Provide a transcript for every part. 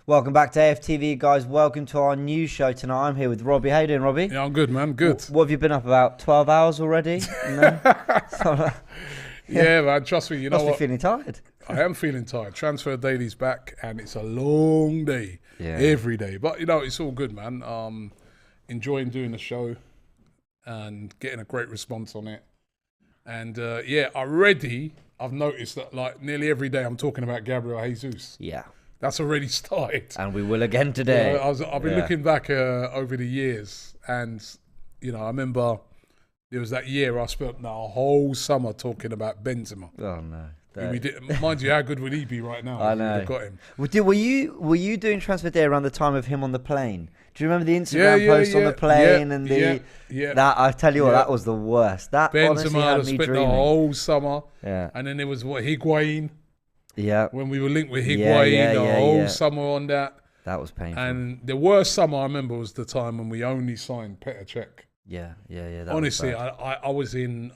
Welcome back to AFTV, guys. Welcome to our new show tonight. I'm here with Robbie. How you doing, Robbie? Yeah, I'm good, man. Good. What have you been up about? 12 hours already? Yeah, man. Trust me. You know Must what? be feeling tired. I am feeling tired. Transfer daily's back, and it's a long day every day. But you know, it's all good, man. Enjoying doing the show and getting a great response on it. And I've noticed that like nearly every day I'm talking about Gabriel Jesus. Yeah. That's already started. And we will again today. You know, I've been looking back over the years, and you know, I remember there was that year I spent the whole summer talking about Benzema. Oh no! We did, mind you, how good would he be right now? I know. If got him. Were you doing transfer day around the time of him on the plane? Do you remember the Instagram post on the plane and the that? I tell you what, that was the worst. That honestly Benzema had had me spent dreaming. the whole summer. Yeah. And then there was Higuain. Yeah. When we were linked with Higuain, the whole summer on that. That was painful. And the worst summer I remember was the time when we only signed Petr Cech. Yeah. Honestly, I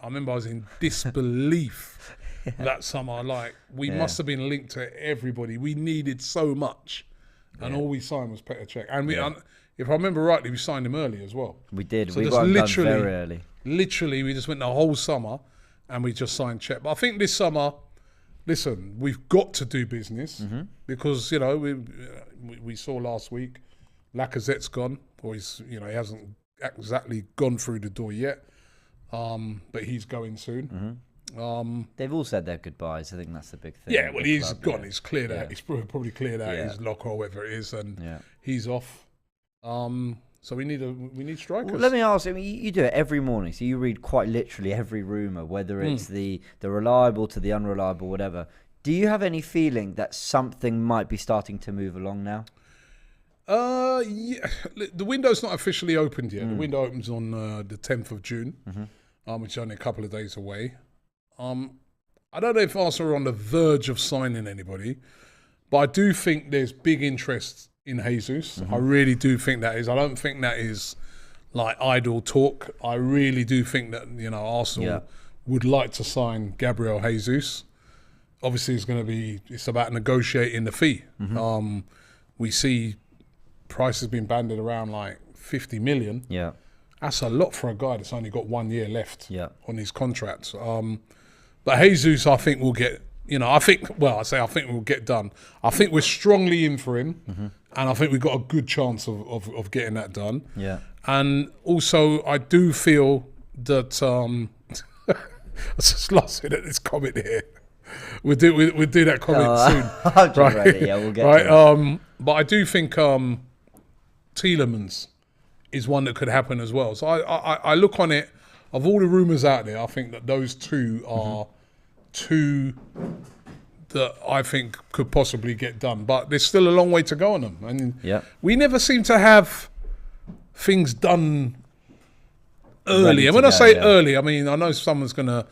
remember I was in disbelief that summer. Like, we must have been linked to everybody. We needed so much. And all we signed was Petr Cech. And if I remember rightly, we signed him early as well. We did. So we got him done very early. Literally, we just went the whole summer and we just signed Cech. But I think this summer, listen, we've got to do business because, you know, we saw last week Lacazette's gone, or he hasn't exactly gone through the door yet, but he's going soon. They've all said their goodbyes. I think that's the big thing. Yeah, well, he's gone. He's cleared out. He's probably cleared out his locker or whatever it is, and he's off. So we need strikers. Well, let me ask. I mean, you do it every morning, so you read quite literally every rumor, whether it's the reliable to the unreliable, whatever. Do you have any feeling that something might be starting to move along now? Yeah. The window's not officially opened yet. The window opens on the 10th of June, which is only a couple of days away. I don't know if Arsenal are on the verge of signing anybody, but I do think there's big interest in Jesus. I really do think that is. I don't think that is like idle talk. I really do think that, you know, Arsenal would like to sign Gabriel Jesus. Obviously, it's about negotiating the fee. We see prices being banded around like 50 million. Yeah. That's a lot for a guy that's only got 1 year left on his contract. But Jesus, I think will get, I think we'll get done. I think we're strongly in for him, and I think we've got a good chance of getting that done. Yeah. And also, I do feel that I just lost it at this comment here. We'll do that comment soon. Right. Ready. Yeah, we'll get to it. But I do think Tielemans is one that could happen as well. So I look on it, of all the rumours out there, I think that those two are two that I think could possibly get done. But there's still a long way to go on them. And we never seem to have things done early. And when I say early, I mean, I know someone's going to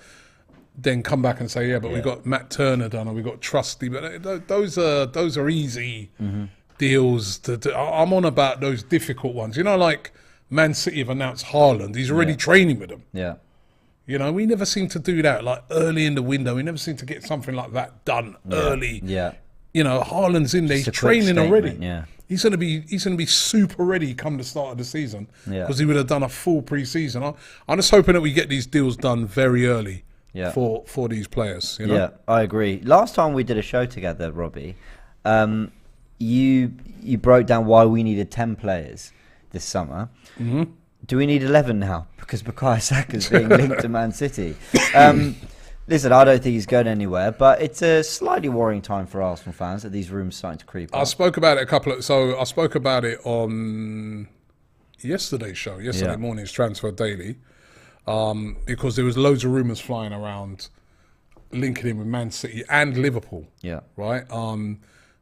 then come back and say, but we got Matt Turner done, or we got Trusty. But those are easy deals. I'm on about those difficult ones. You know, like Man City have announced Haaland. He's already training with them. Yeah. You know, we never seem to do that, like early in the window. We never seem to get something like that done early. Yeah. You know, Haaland's in there. He's training already. Yeah. He's gonna be super ready come the start of the season because he would have done a full pre-season. I'm just hoping that we get these deals done very early for these players. You know? Yeah, I agree. Last time we did a show together, Robbie, you broke down why we needed 10 players this summer. Do we need 11 now? Because Bukayo Saka's being linked to Man City. Listen, I don't think he's going anywhere, but it's a slightly worrying time for Arsenal fans that these rumours starting to creep up. I spoke about it I spoke about it on yesterday's show, yesterday morning's Transfer Daily, because there was loads of rumours flying around linking him with Man City and Liverpool. Yeah. Right?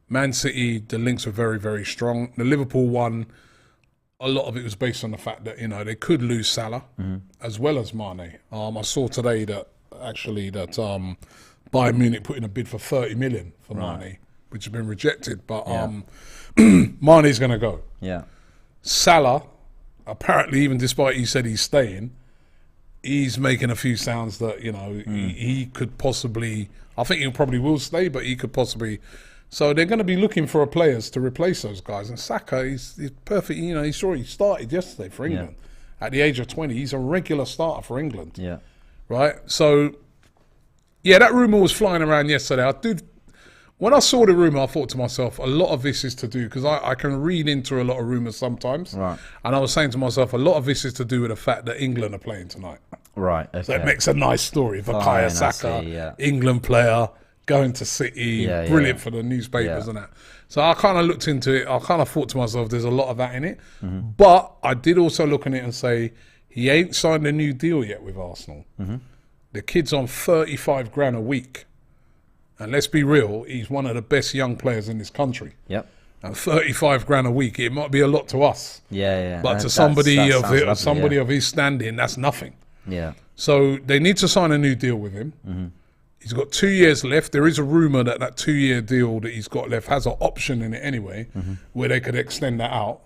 Man City, the links were very, very strong. The Liverpool one, a lot of it was based on the fact that, you know, they could lose Salah as well as Mane. I saw today that Bayern Munich put in a bid for 30 million for Mane, which has been rejected. But Mane's going to go. Yeah. Salah, apparently, even despite he said he's staying, he's making a few sounds that, you know, he could possibly, I think he probably will stay, but he could possibly So they're going to be looking for players to replace those guys. And Saka is perfect. You know, he's already started yesterday for England. At the age of 20, he's a regular starter for England. Yeah. Right? So, yeah, that rumour was flying around yesterday. When I saw the rumour, I thought to myself, a lot of this is to do, because I can read into a lot of rumours sometimes. Right. And I was saying to myself, a lot of this is to do with the fact that England are playing tonight. Right. Okay. So it makes a nice story. Bukayo Saka, England player, going to City, brilliant for the newspapers and that. So I kind of looked into it. I kind of thought to myself, there's a lot of that in it. Mm-hmm. But I did also look at it and say, he ain't signed a new deal yet with Arsenal. Mm-hmm. The kid's on 35 grand a week. And let's be real, he's one of the best young players in this country. Yep. And 35 grand a week, it might be a lot to us. Yeah. But to somebody of his standing, that's nothing. Yeah. So they need to sign a new deal with him. Mm-hmm. He's got 2 years left. There is a rumour that 2-year deal that he's got left has an option in it anyway, where they could extend that out.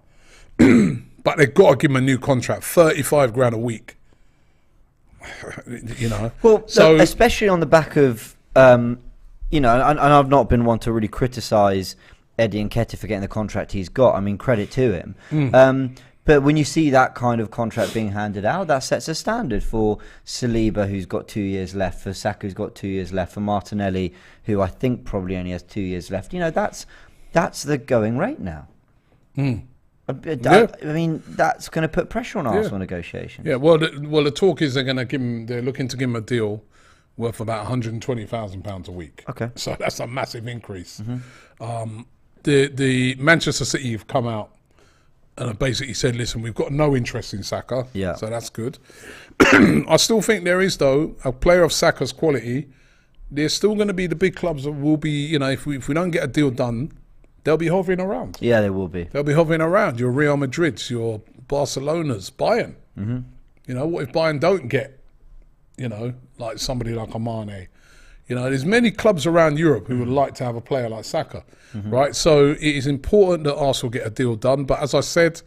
But they've got to give him a new contract, 35 grand a week. You know. Well, so especially on the back of, you know, and I've not been one to really criticise Eddie Nketiah for getting the contract he's got. I mean, credit to him. But when you see that kind of contract being handed out, that sets a standard for Saliba, who's got 2 years left, for Saka, who's got 2 years left, for Martinelli, who I think probably only has 2 years left. You know, that's the going rate now. I mean, that's going to put pressure on Arsenal negotiations. Yeah, well, the talk is they're looking to give him a deal worth about £120,000 a week. Okay. So that's a massive increase. The Manchester City have come out and I basically said, listen, we've got no interest in Saka. Yeah. So that's good. I still think there is, though, a player of Saka's quality. There's still going to be the big clubs that will be, you know, if we don't get a deal done, they'll be hovering around. Yeah, they will be. They'll be hovering around. Your Real Madrids, your Barcelonas, Bayern. Mm-hmm. You know, what if Bayern don't get, you know, like somebody like a Mane? You know, there's many clubs around Europe who would like to have a player like Saka, right? So it is important that Arsenal get a deal done. But as I said,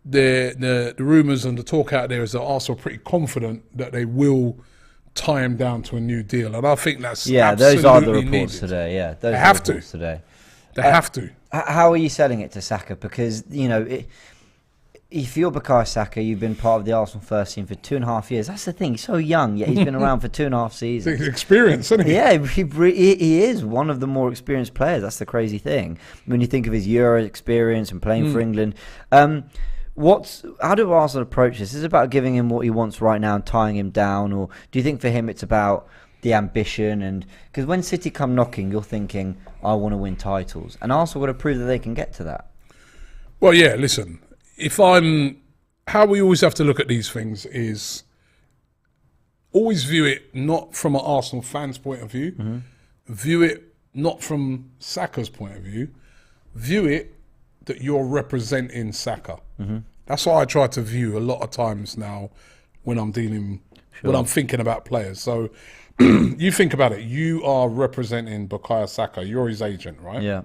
the rumours and the talk out there is that Arsenal are pretty confident that they will tie him down to a new deal. And I think that's absolutely those are the reports needed. today. Yeah, those they have to. Today. They have to. How are you selling it to Saka? Because, you know, if you're Bukayo Saka, you've been part of the Arsenal first team for 2.5 years. That's the thing. He's so young, yet he's been around for 2.5 seasons. He's experienced, isn't he? Yeah, he is one of the more experienced players. That's the crazy thing. When you think of his Euro experience and playing for England. How do Arsenal approach this? Is it about giving him what he wants right now and tying him down? Or do you think for him it's about the ambition? And because when City come knocking, you're thinking, I want to win titles. And Arsenal got to prove that they can get to that. Well, yeah, listen. How we always have to look at these things is always view it not from an Arsenal fan's point of view, view it not from Saka's point of view, view it that you're representing Saka. That's what I try to view a lot of times now when I'm when I'm thinking about players. So you think about it, you are representing Bukayo Saka, you're his agent, right? Yeah.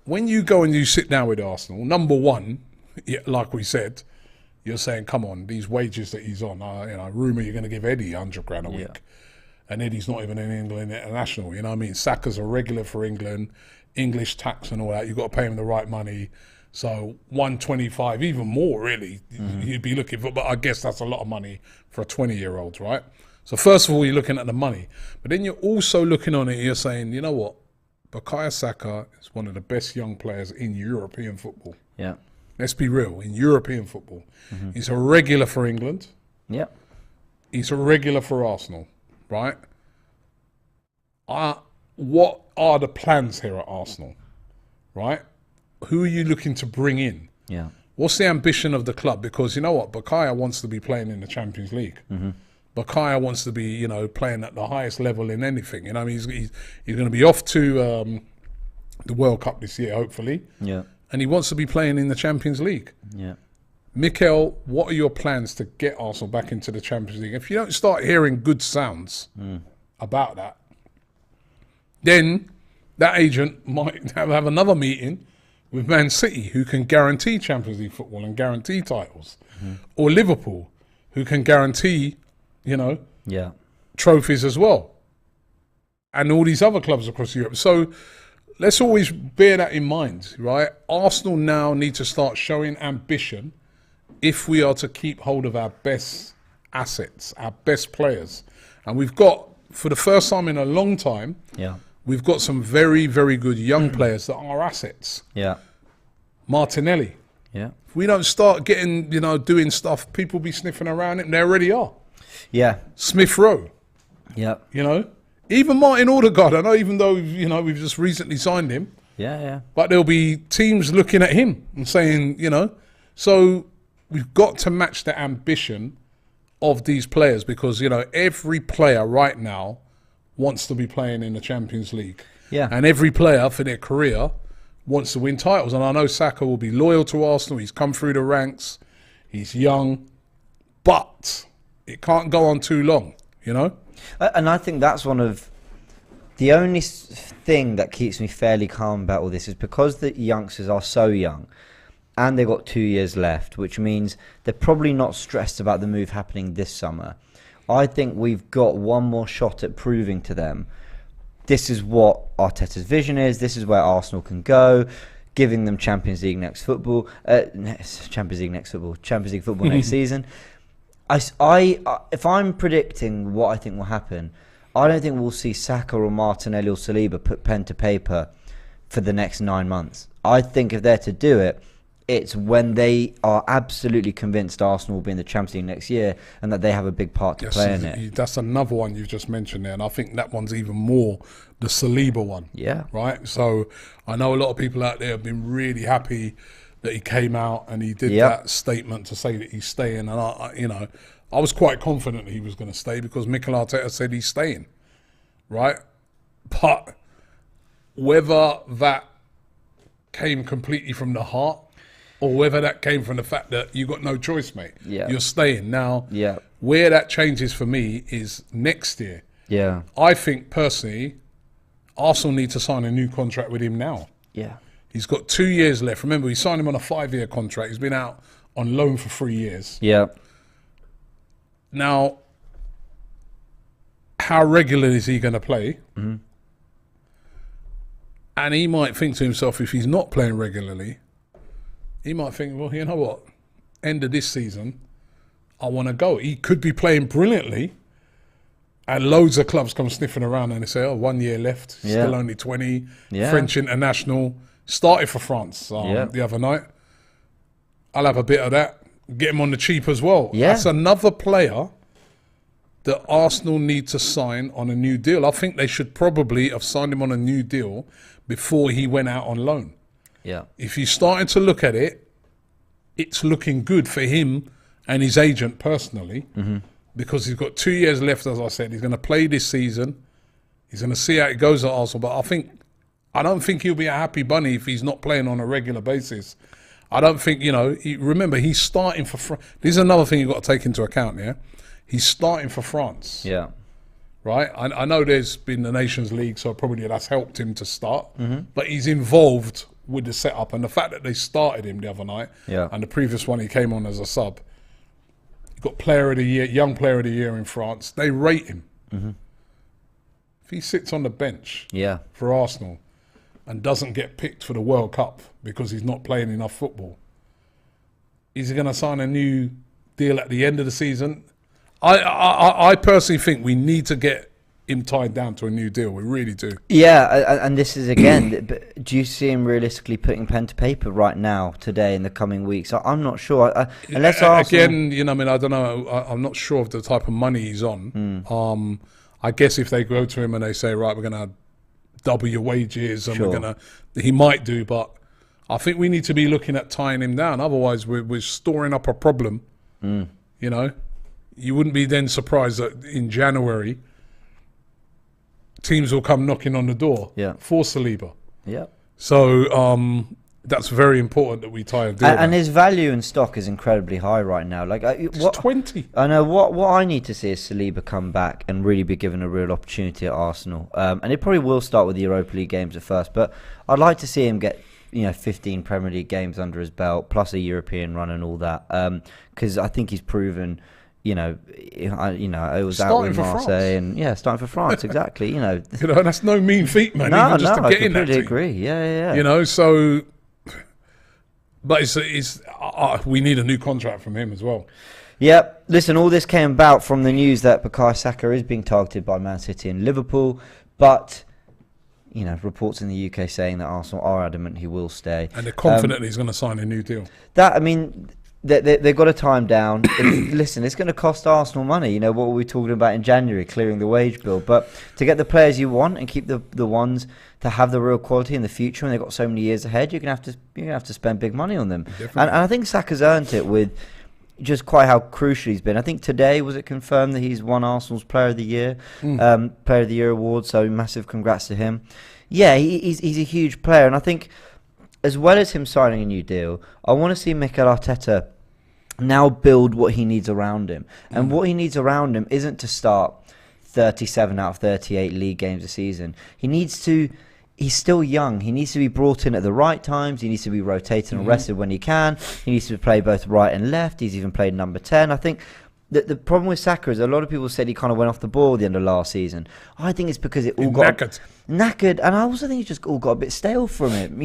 When you go and you sit down with Arsenal, number one, yeah, like we said, you're saying, come on, these wages that he's on, rumour you're going to give Eddie 100 grand a week. And Eddie's not even an England international, you know what I mean? Saka's a regular for England, English tax and all that. You've got to pay him the right money. So 125, even more really, you'd be looking for, but I guess that's a lot of money for a 20-year-old, right? So first of all, you're looking at the money. But then you're also looking on it, you're saying, you know what? Bukayo Saka is one of the best young players in European football. Yeah. Let's be real, in European football. He's a regular for England. Yeah. He's a regular for Arsenal, right? What are the plans here at Arsenal, right? Who are you looking to bring in? Yeah. What's the ambition of the club? Because you know what? Bukayo wants to be playing in the Champions League. Bukayo wants to be, you know, playing at the highest level in anything. You know, I mean, he's going to be off to the World Cup this year, hopefully. Yeah. And he wants to be playing in the Champions League. Yeah. Mikel, what are your plans to get Arsenal back into the Champions League? If you don't start hearing good sounds about that, then that agent might have another meeting with Man City, who can guarantee Champions League football and guarantee titles, or Liverpool, who can guarantee, you know, trophies as well, and all these other clubs across Europe. So let's always bear that in mind, right? Arsenal now need to start showing ambition if we are to keep hold of our best assets, our best players. And we've got, for the first time in a long time, we've got some very, very good young players that are assets. Yeah. Martinelli. Yeah. If we don't start getting, doing stuff, people be sniffing around it, and they already are. Yeah. Smith Rowe. Yeah. Even Martin Odegaard, I know, even though, we've just recently signed him. Yeah. But there'll be teams looking at him and saying, so we've got to match the ambition of these players because, every player right now wants to be playing in the Champions League. Yeah. And every player for their career wants to win titles. And I know Saka will be loyal to Arsenal. He's come through the ranks. He's young. But it can't go on too long, And I think that's one of the only thing that keeps me fairly calm about all this is because the youngsters are so young and they've got 2 years left, which means they're probably not stressed about the move happening this summer. I think we've got one more shot at proving to them this is what Arteta's vision is, this is where Arsenal can go, giving them Champions League football next season. If I'm predicting what I think will happen, I don't think we'll see Saka or Martinelli or Saliba put pen to paper for the next 9 months. I think if they're to do it, it's when they are absolutely convinced Arsenal will be in the Champions League next year and that they have a big part to play in it. That's another one you've just mentioned there, and I think that one's even more the Saliba one. Yeah. Right? So I know a lot of people out there have been really happy that he came out and he did that statement to say that he's staying. And I was quite confident that he was going to stay because Mikel Arteta said he's staying, right? But whether that came completely from the heart or whether that came from the fact that you got no choice, mate. Yeah. You're staying. Now, where that changes for me is next year. Yeah. I think, personally, Arsenal need to sign a new contract with him now. Yeah. He's got 2 years left. Remember, we signed him on a 5-year contract. He's been out on loan for 3 years. Yeah. Now, how regularly is he going to play? Mm-hmm. And he might think to himself, if he's not playing regularly, he might think, well, you know what? End of this season, I want to go. He could be playing brilliantly, and loads of clubs come sniffing around and they say, 1 year left, still only 20, French international, started for France the other night. I'll have a bit of that. Get him on the cheap as well. Yeah. That's another player that Arsenal need to sign on a new deal. I think they should probably have signed him on a new deal before he went out on loan. Yeah. If you're starting to look at it, it's looking good for him and his agent personally because he's got 2 years left, as I said. He's going to play this season. He's going to see how it goes at Arsenal. But I don't think he'll be a happy bunny if he's not playing on a regular basis. I don't think, remember, he's starting for France. This is another thing you've got to take into account, yeah? He's starting for France. Yeah. Right? I know there's been the Nations League, so probably that's helped him to start. But he's involved with the setup. And the fact that they started him the other night, and the previous one he came on as a sub, he got Player of the Year, Young Player of the Year in France. They rate him. If he sits on the bench for Arsenal and doesn't get picked for the World Cup because he's not playing enough football, is he going to sign a new deal at the end of the season? I personally think we need to get him tied down to a new deal. We really do. Yeah, and this is, again, do you see him realistically putting pen to paper right now, today, in the coming weeks? I'm not sure. Unless Arsenal... Again, I don't know. I'm not sure of the type of money he's on. I guess if they go to him and they say, right, we're going to double your wages, and we're going to... He might do, but I think we need to be looking at tying him down. Otherwise, we're storing up a problem. You wouldn't be then surprised that in January, teams will come knocking on the door for Saliba. Yeah. So that's very important that we tie a deal. And his value in stock is incredibly high right now. It's 20. I know what I need to see is Saliba come back and really be given a real opportunity at Arsenal. And it probably will start with the Europa League games at first, but I'd like to see him get 15 Premier League games under his belt, plus a European run and all that. Because I think he's proven it was out Starting with for Marseille and starting for France, exactly. That's no mean feat, man. No, even just to I get in that completely team. agree. Yeah. So, but we need a new contract from him as well. Yep. Listen, all this came about from the news that Bukayo Saka is being targeted by Man City and Liverpool, but reports in the UK saying that Arsenal are adamant he will stay, and they're confident he's going to sign a new deal. They've got to time down. Listen, it's going to cost Arsenal money. What were we talking about in January, clearing the wage bill? But to get the players you want and keep the ones to have the real quality in the future, and they've got so many years ahead, you're going to have to spend big money on them. And I think Saka's earned it with just quite how crucial he's been. I think today, was it confirmed that he's won Arsenal's Player of the Year, Player of the Year award? So massive congrats to him. Yeah, he's a huge player, and I think as well as him signing a new deal, I want to see Mikel Arteta now build what he needs around him. And what he needs around him isn't to start 37 out of 38 league games a season. He's still young. He needs to be brought in at the right times. He needs to be rotated and rested when he can. He needs to play both right and left. He's even played number 10. I think that the problem with Saka is a lot of people said he kind of went off the ball at the end of last season. I think it's because it all got knackered, and I also think it just all got a bit stale from him.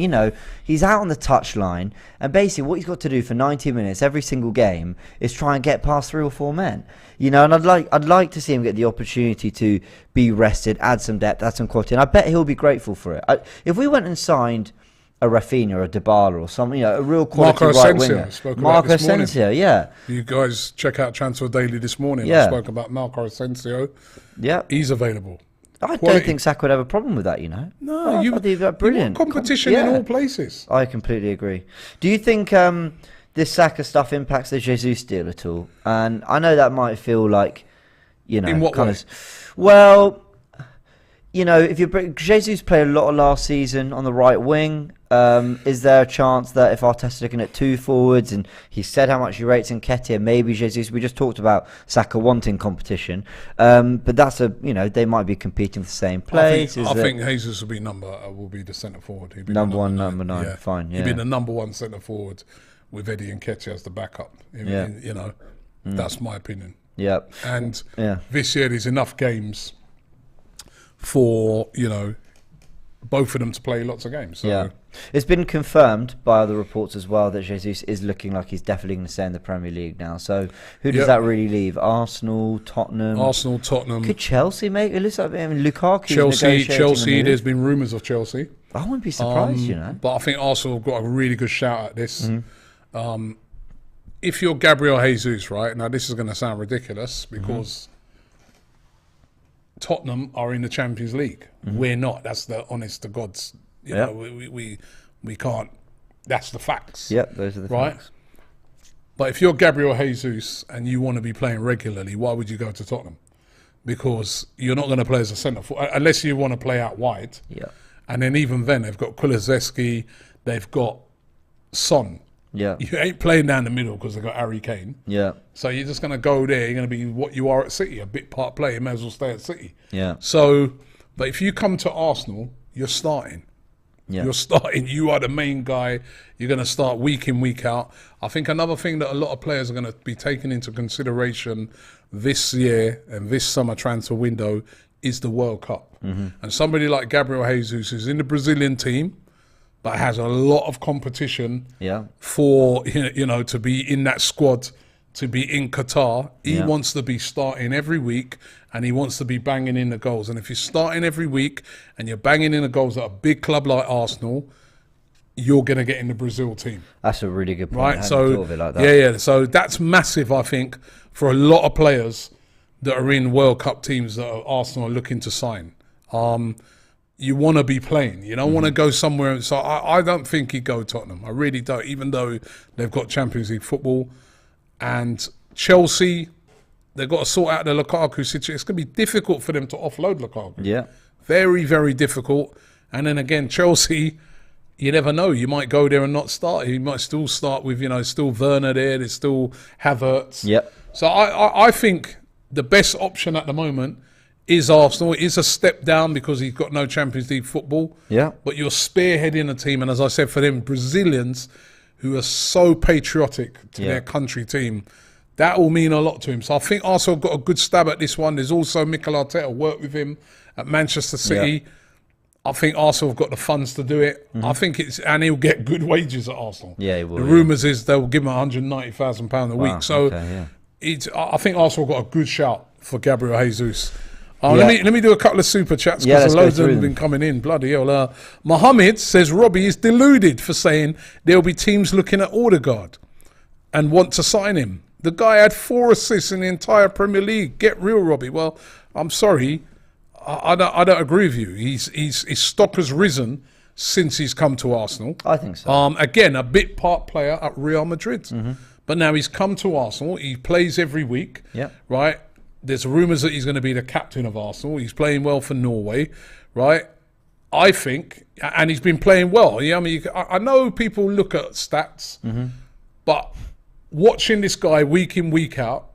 He's out on the touchline, and basically what he's got to do for 90 minutes every single game is try and get past 3 or 4 men. And I'd like to see him get the opportunity to be rested, add some depth, add some quality, and I bet he'll be grateful for it. If we went and signed a Rafinha or a Dybala or something, a real quality right winger. Marco Asensio, yeah. You guys check out Transfer Daily this morning. I spoke about Marco Asensio. Yeah. He's available. I don't think Saka would have a problem with that, No, I think that's brilliant. You want competition in all places. I completely agree. Do you think this Saka stuff impacts the Jesus deal at all? And I know that might feel like, in what way? Well, if Jesus played a lot of last season on the right wing, is there a chance that if Arteta's looking at 2 forwards and he said how much he rates Nketiah, maybe Jesus? We just talked about Saka wanting competition, but that's they might be competing for the same place. I think Jesus will be the centre forward. He'll be number 9. Yeah. Fine. Yeah. He'll be the number 1 centre forward with Eddie Nketiah as the backup. That's my opinion. Yeah. And this year there's enough games for both of them to play lots of games. So. It's been confirmed by other reports as well that Jesus is looking like he's definitely going to stay in the Premier League now. So who does that really leave? Arsenal, Tottenham. Could Chelsea make it? Looks like Lukaku. Chelsea. There's been rumours of Chelsea. I wouldn't be surprised, But I think Arsenal have got a really good shout at this. If you're Gabriel Jesus, right now, this is going to sound ridiculous because. Tottenham are in the Champions League. We're not. That's the honest to God's. We can't. That's the facts. Yep, those are the facts. But if you're Gabriel Jesus and you want to be playing regularly, why would you go to Tottenham? Because you're not going to play as a centre forward unless you want to play out wide. Yeah. And then even then, they've got Kulusevski, they've got Son. Yeah. You ain't playing down the middle because they've got Harry Kane. Yeah. So you're just going to go there. You're going to be what you are at City, a bit part player. You may as well stay at City. Yeah. So, but if you come to Arsenal, you're starting. Yeah. You're starting. You are the main guy. You're going to start week in, week out. I think another thing that a lot of players are going to be taking into consideration this year and this summer transfer window is the World Cup. And somebody like Gabriel Jesus, who's in the Brazilian team, but has a lot of competition for, to be in that squad, to be in Qatar. He wants to be starting every week and he wants to be banging in the goals. And if you're starting every week and you're banging in the goals at a big club like Arsenal, you're going to get in the Brazil team. That's a really good point. Right? I hadn't thought of it like that. Yeah. So that's massive, I think, for a lot of players that are in World Cup teams that Arsenal are looking to sign. You want to be playing. You don't want to go somewhere. So I don't think he'd go Tottenham. I really don't, even though they've got Champions League football. And Chelsea, they've got to sort out the Lukaku situation. It's going to be difficult for them to offload Lukaku. Yeah. Very, very difficult. And then again, Chelsea, you never know. You might go there and not start. You might still start with, still Werner there. There's still Havertz. Yep. So I think the best option at the moment is Arsenal. It is a step down because he's got no Champions League football. Yeah. But you're spearheading a team. And as I said, for them Brazilians who are so patriotic to their country team, that will mean a lot to him. So I think Arsenal got a good stab at this one. There's also Mikel Arteta worked with him at Manchester City. Yeah. I think Arsenal have got the funds to do it. I think and he'll get good wages at Arsenal. Yeah, he will. The rumours is they'll give him £190,000 a week. So I think Arsenal got a good shout for Gabriel Jesus. Let me do a couple of super chats because loads of them have been coming in. Bloody hell. Mohammed says Robbie is deluded for saying there'll be teams looking at Odegaard and want to sign him. The guy had 4 assists in the entire Premier League. Get real, Robbie. Well, I'm sorry. I don't agree with you. His stock has risen since he's come to Arsenal. I think so. Again, a bit part player at Real Madrid. But now he's come to Arsenal. He plays every week. Yeah. Right? There's rumours that he's going to be the captain of Arsenal. He's playing well for Norway. Right? I think, and he's been playing well. Yeah, I mean, I know people look at stats, but watching this guy week in, week out,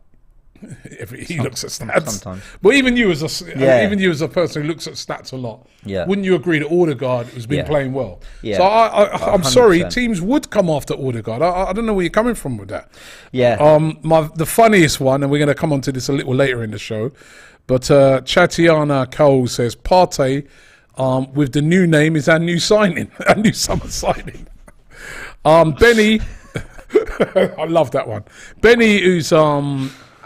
he looks at stats. Sometimes. But even you as a person who looks at stats a lot, wouldn't you agree that Odegaard has been playing well? Yeah. So I'm sorry, teams would come after Odegaard. I don't know where you're coming from with that. Yeah. The funniest one, and we're going to come on to this a little later in the show, but Chatiana Cole says Partey with the new name is our new signing, our new summer signing. Benny, I love that one. Benny, who's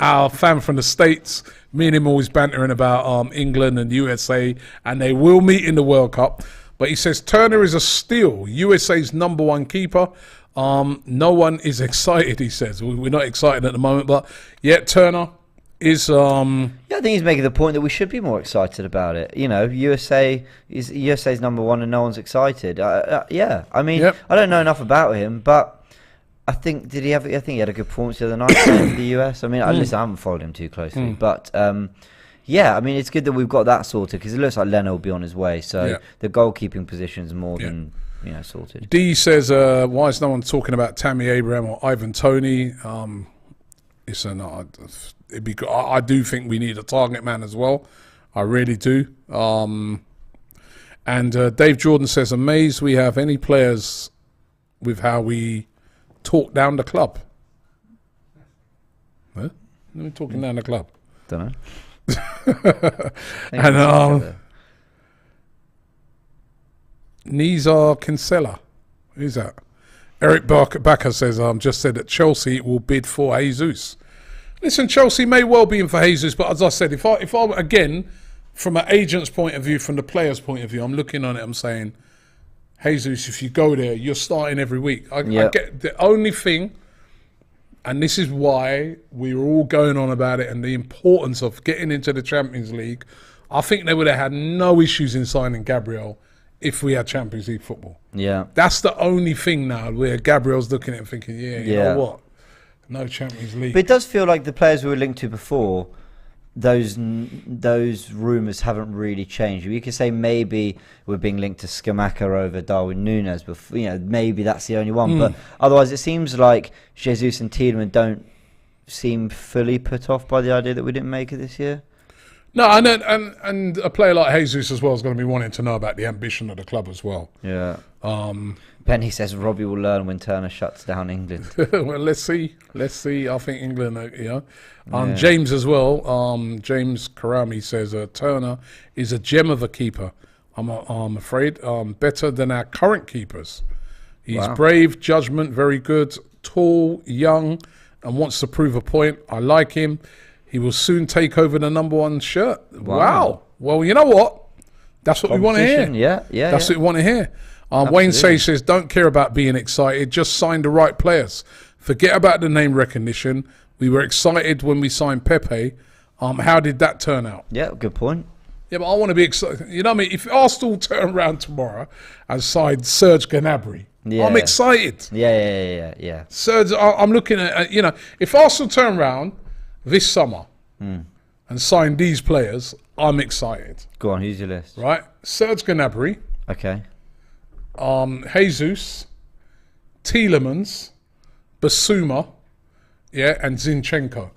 our fan from the States, me and him always bantering about England and USA, and they will meet in the World Cup. But he says Turner is a steal, USA's #1 keeper. No one is excited, he says. We're not excited at the moment, but yet Turner is... Yeah, I think he's making the point that we should be more excited about it. You know, USA's #1 and no one's excited. Yeah, I mean, I don't know enough about him, but... I think he had a good performance the other night for the US. I mean, at least I haven't followed him too closely, but yeah, I mean, it's good that we've got that sorted because it looks like Leno will be on his way. So the goalkeeping position is more than sorted. D says, why is no one talking about Tammy Abraham or Ivan Toney? It'd be good. I do think we need a target man as well. I really do. And Dave Jordan says, amazed we have any players with how we talk down the club. Huh? We're talking down the club. Don't know. And Nizar Kinsella. Who's that? Eric Bakker says, just said that Chelsea will bid for Jesus. Listen, Chelsea may well be in for Jesus, but as I said, if I again, from an agent's point of view, from the player's point of view, I'm looking on it, I'm saying, Jesus, if you go there, you're starting every week. I get the only thing, and this is why we were all going on about it and the importance of getting into the Champions League. I think they would have had no issues in signing Gabriel if we had Champions League football. Yeah. That's the only thing now where Gabriel's looking at it and thinking, you know what? No Champions League. But it does feel like the players we were linked to before, those rumours haven't really changed. We could say maybe we're being linked to Scamacca over Darwin Núñez, but maybe that's the only one. But otherwise, it seems like Jesus and Tiedemann don't seem fully put off by the idea that we didn't make it this year. No, and a player like Jesus as well is going to be wanting to know about the ambition of the club as well. Yeah. Penny says Robbie will learn when Turner shuts down England. Well, let's see. I think England, James as well. James Karami says Turner is a gem of a keeper. I'm afraid better than our current keepers. He's brave, judgment, very good, tall, young, and wants to prove a point. I like him. He will soon take over the #1 shirt. Wow. Well, you know what? That's what we want to hear. Yeah. That's what we want to hear. Wayne says, don't care about being excited. Just sign the right players. Forget about the name recognition. We were excited when we signed Pepe. How did that turn out? Yeah, good point. Yeah, but I want to be excited. You know what I mean? If Arsenal turn around tomorrow and sign Serge Gnabry, I'm excited. Yeah. Serge, I'm looking at, if Arsenal turn around this summer and sign these players, I'm excited. Go on, who's your list? Right? Serge Gnabry. Okay. Jesus, Tielemans, Basuma, and Zinchenko.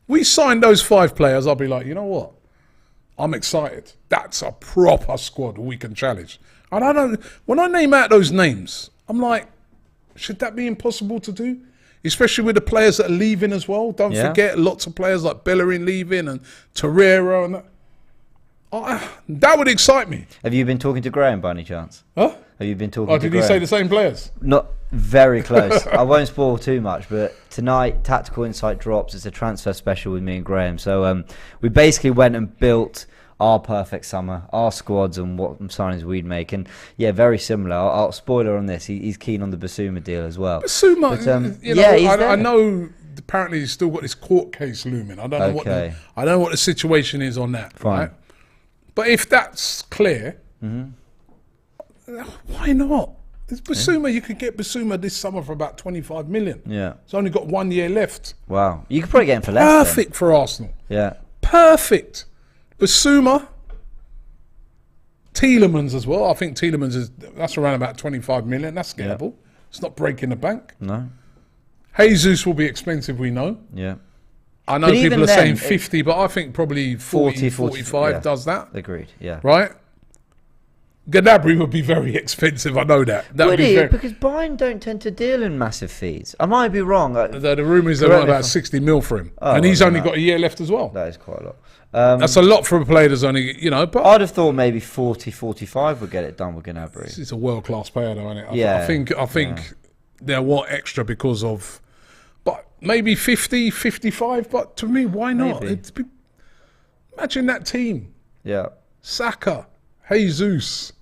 We signed those 5 players, I'll be like, you know what? I'm excited. That's a proper squad we can challenge. And when I name out those names, I'm like, should that be impossible to do? especially with the players that are leaving as well. Don't forget, lots of players like Bellerin leaving and Torreira and that would excite me. Have you been talking to Graham by any chance? Huh? Have you been talking to Did Graham? he say the same players? Not very close. I won't spoil too much, but tonight, Tactical Insight drops. It's a transfer special with me and Graham. So we basically went and built our perfect summer, our squads and what signings we'd make. And yeah, very similar. I'll spoiler on this. He's keen on the Basuma deal as well. Basuma, but, I know apparently he's still got this court case looming. I don't know what the situation is on that. Fine. Right? But if that's clear, why not? It's Basuma. You could get Basuma this summer for about 25 million. Yeah. It's only got 1 year left. Wow. You could probably get him for less. Perfect for Arsenal. Yeah. Perfect. Basuma, Tielemans as well. I think Tielemans that's around about 25 million. That's gettable. It's not breaking the bank. No. Jesus will be expensive, we know. Yeah. I know people are saying 50, but I think probably 40 45 does that. Agreed, yeah. Right? Gnabry would be very expensive, I know that. Would he? Because Bayern don't tend to deal in massive fees. I might be wrong. The rumour is they want about 60 mil for him. And he's only got a year left as well. That is quite a lot. That's a lot for a player that's only, but I'd have thought maybe 40, 45 would get it done with Gnabry. He's a world-class player though, isn't it? Yeah. I think they'll want extra because of... But maybe 50, 55, but to me, why not? Imagine that team. Yeah. Saka, Jesus,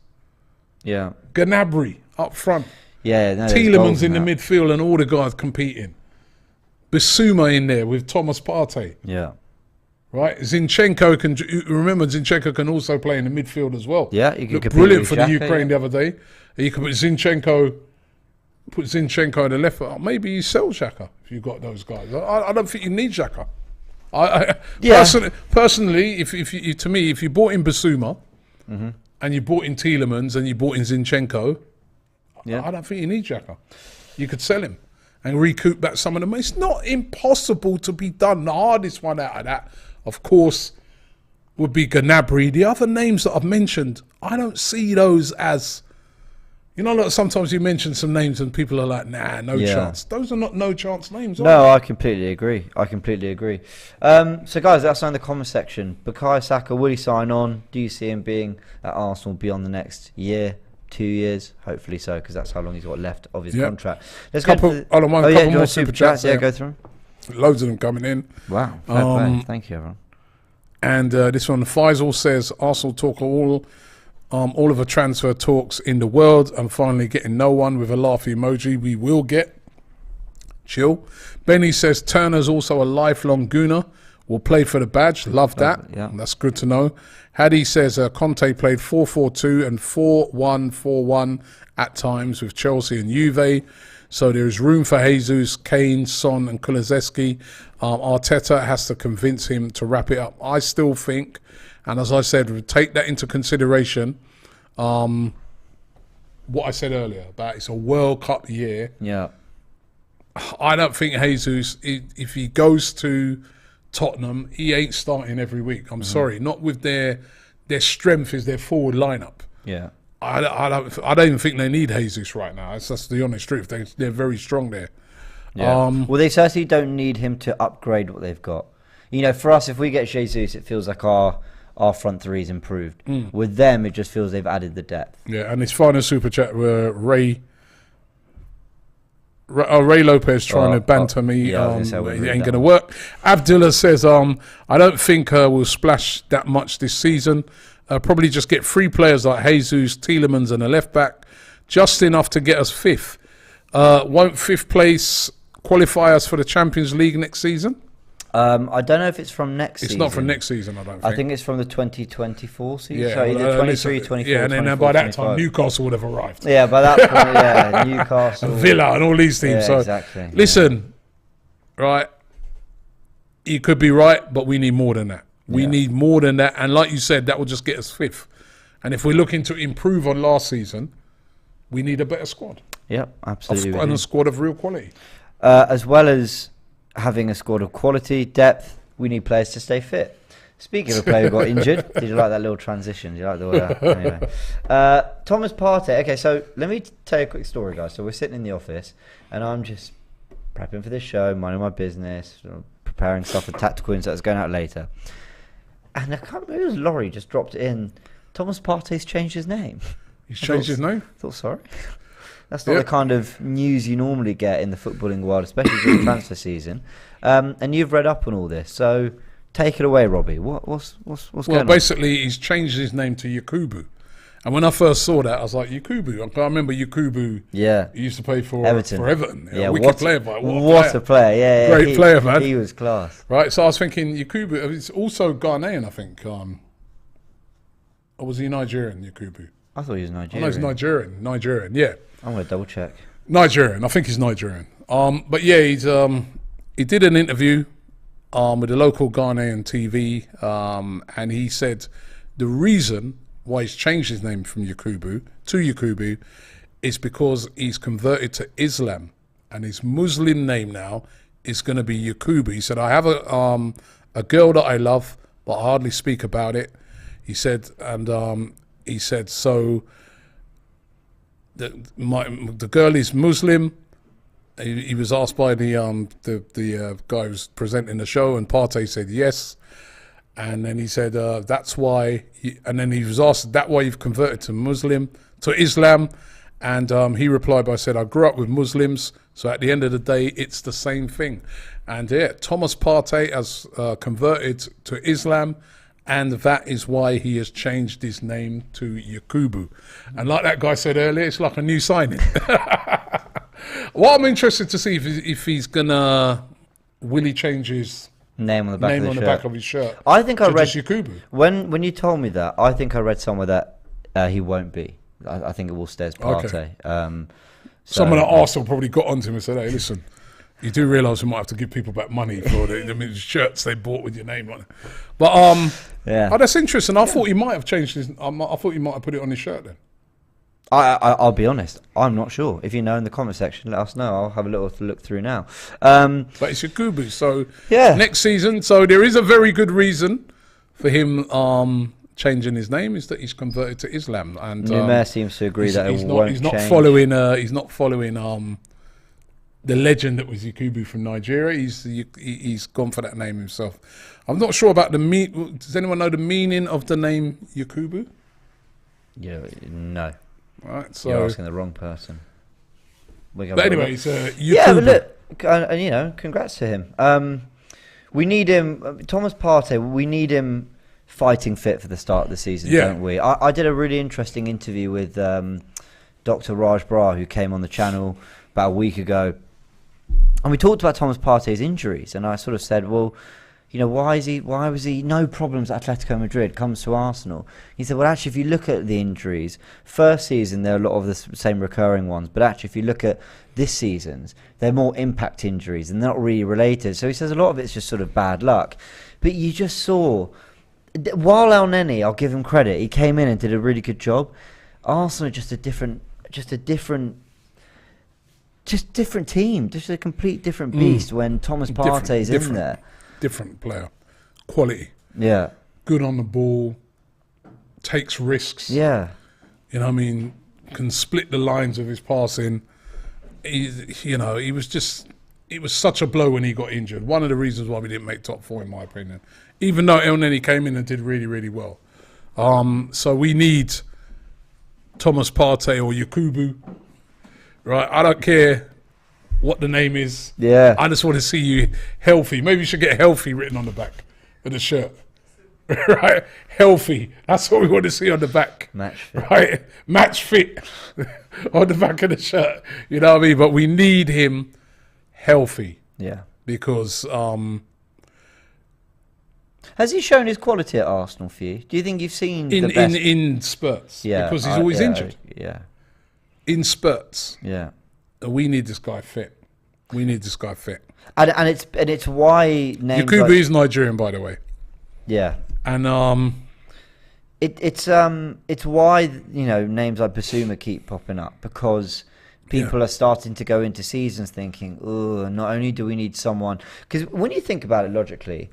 Gnabry up front. Yeah, no, Tielemans in the midfield and all the guys competing. Basuma in there with Thomas Partey. Yeah. Right? Zinchenko remember Zinchenko can also play in the midfield as well. Yeah, you can look brilliant for the Ukraine the other day. You could put Zinchenko on the left foot. Maybe you sell Saka if you've got those guys. I don't think you need Saka. Personally, if you bought in Basuma and you bought in Tielemans and you bought in Zinchenko, I don't think you need Saka. You could sell him and recoup back some of them. It's not impossible to be done. The hardest one out of that, of course, would be Gnabry. The other names that I've mentioned, I don't see those as... sometimes you mention some names and people are like, nah, no chance. Those are not no chance names, are No, they? I completely agree. So, guys, that's in the comment section. Bukayo Saka, will he sign on? Do you see him being at Arsenal beyond the next year, 2 years? Hopefully so, because that's how long he's got left of his contract. Let's go to couple more super chats. Yeah, go through them. Loads of them coming in. Wow, fair play. Thank you, everyone. And this one, Faisal says, Arsenal talk all of the transfer talks in the world and finally getting no one with a laughy emoji. We will get. Chill. Benny says Turner's also a lifelong Gooner. Will play for the badge. Love that. Yeah. That's good to know. Hadi says Conte played 4-4-2 and 4-1-4-1 at times with Chelsea and Juve. So there is room for Jesus, Kane, Son and Kulusevski. Arteta has to convince him to wrap it up. I still think, and as I said, take that into consideration. What I said earlier about it's a World Cup year. Yeah. I don't think Jesus, if he goes to Tottenham, he ain't starting every week. I'm sorry, not with their strength is their forward lineup. Yeah. I don't even think they need Jesus right now. That's the honest truth. They're very strong there. Yeah. Well, they certainly don't need him to upgrade what they've got. For us, if we get Jesus, it feels like our front three is improved. With them, it just feels they've added the depth. Yeah, and his final super chat were Ray Lopez trying to banter me. It ain't going to work. Abdullah says, I don't think we'll splash that much this season. Probably just get 3 players like Jesus, Tielemans and a left back. Just enough to get us 5th. Won't 5th place qualify us for the Champions League next season? I don't know if it's from next season. It's not from next season, I don't think. I think it's from the 2024 season. Yeah, so either 23, 24, yeah, and then by that time, Newcastle would have arrived. Yeah, by that point, Newcastle. And Villa and all these teams. Yeah, so, exactly. Listen, right, you could be right, but we need more than that. We need more than that. And like you said, that will just get us 5th. And if we're looking to improve on last season, we need a better squad. Yep, absolutely. And a squad of real quality. As well as having a squad of quality, depth, we need players to stay fit. Speaking of a player who got injured, did you like that little transition? Did you like the order? Anyway. Thomas Partey. Okay, so let me tell you a quick story, guys. So we're sitting in the office, and I'm just prepping for this show, minding my business, preparing stuff for tactical insights going out later. And I can't remember, it was Laurie just dropped it in. Thomas Partey's changed his name. He's changed his name? I thought, sorry. That's not the kind of news you normally get in the footballing world, especially during transfer season. And you've read up on all this, so take it away, Robbie. What's going on? Well, basically, he's changed his name to Yakubu. And when I first saw that, I was like, Yakubu. I remember Yakubu. Yeah. He used to play for Everton. Yeah, wicked player. What a player. Yeah, Great player, man. He was class. Right, so I was thinking Yakubu. It's also Ghanaian, I think. Or was he Nigerian, Yakubu? I thought he was Nigerian. Oh, no, he's Nigerian, yeah. I'm going to double check. Nigerian. I think he's Nigerian. But yeah, he did an interview with a local Ghanaian TV, and he said the reason why he's changed his name from Yakubu to Yakubu is because he's converted to Islam, and his Muslim name now is going to be Yakubu. He said, I have a girl that I love, but I hardly speak about it. He said, so the girl is Muslim. He was asked by the guy who's presenting the show, and Partey said yes. And then he said, that's why. And then he was asked, that why you've converted to Islam? And he replied by saying, I grew up with Muslims, so at the end of the day, it's the same thing. And yeah, Thomas Partey has converted to Islam, and that is why he has changed his name to Yakubu. And like that guy said earlier, it's like a new signing. What I'm interested to see if he's gonna will he change his name on the back of his shirt. I think I read Yakubu. When you told me that, I think I read somewhere that he won't be. I think it will stay as Partey. Okay. Someone at Arsenal probably got onto him and said, "Hey, listen, you do realise we might have to give people back money for the shirts they bought with your name on it." But that's interesting. I thought he might have changed his. I thought he might have put it on his shirt then. I'll be honest, I'm not sure. If you know in the comment section, let us know. I'll have a little look through now. But it's Yakubu, so next season. So there is a very good reason for him changing his name, is that he's converted to Islam. And Numer seems to agree that it won't change. He's not following the legend that was Yakubu from Nigeria. He's gone for that name himself. I'm not sure about does anyone know the meaning of the name Yakubu? Yeah, no. Right, so you're asking the wrong person. But anyway, Yakubu. Yeah, but look, and congrats to him. We need him, Thomas Partey. We need him fighting fit for the start of the season, don't we? I did a really interesting interview with Dr. Raj Brar, who came on the channel about a week ago, and we talked about Thomas Partey's injuries, and I sort of said, well, why was he no problems at Atletico Madrid, comes to Arsenal? He said, well, actually, if you look at the injuries, first season there are a lot of the same recurring ones, but actually if you look at this season's, they're more impact injuries and they're not really related. So he says a lot of it's just sort of bad luck. But you just saw, while El Neni, I'll give him credit, he came in and did a really good job. Arsenal just a different team, just a complete different beast when Thomas Partey's in there. Different player, quality. Yeah, good on the ball, takes risks. Yeah, can split the lines of his passing. It was such a blow when he got injured. One of the reasons why we didn't make top four, in my opinion, even though El Neni came in and did really, really well. So we need Thomas Partey or Yakubu. Right, I don't care what the name is. Yeah. I just want to see you healthy. Maybe you should get healthy written on the back of the shirt. Right? Healthy. That's what we want to see on the back. Match fit. Right? Match fit on the back of the shirt. You know what I mean? But we need him healthy. Yeah. Because has he shown his quality at Arsenal for you? Do you think you've seen the best? In spurts? Yeah. Because he's always injured. Yeah. In spurts. Yeah. We need this guy fit. And it's why names Yakubu is Nigerian, by the way. Yeah. And it's why names like Basuma keep popping up, because people are starting to go into seasons thinking, oh, not only do we need someone, because when you think about it logically,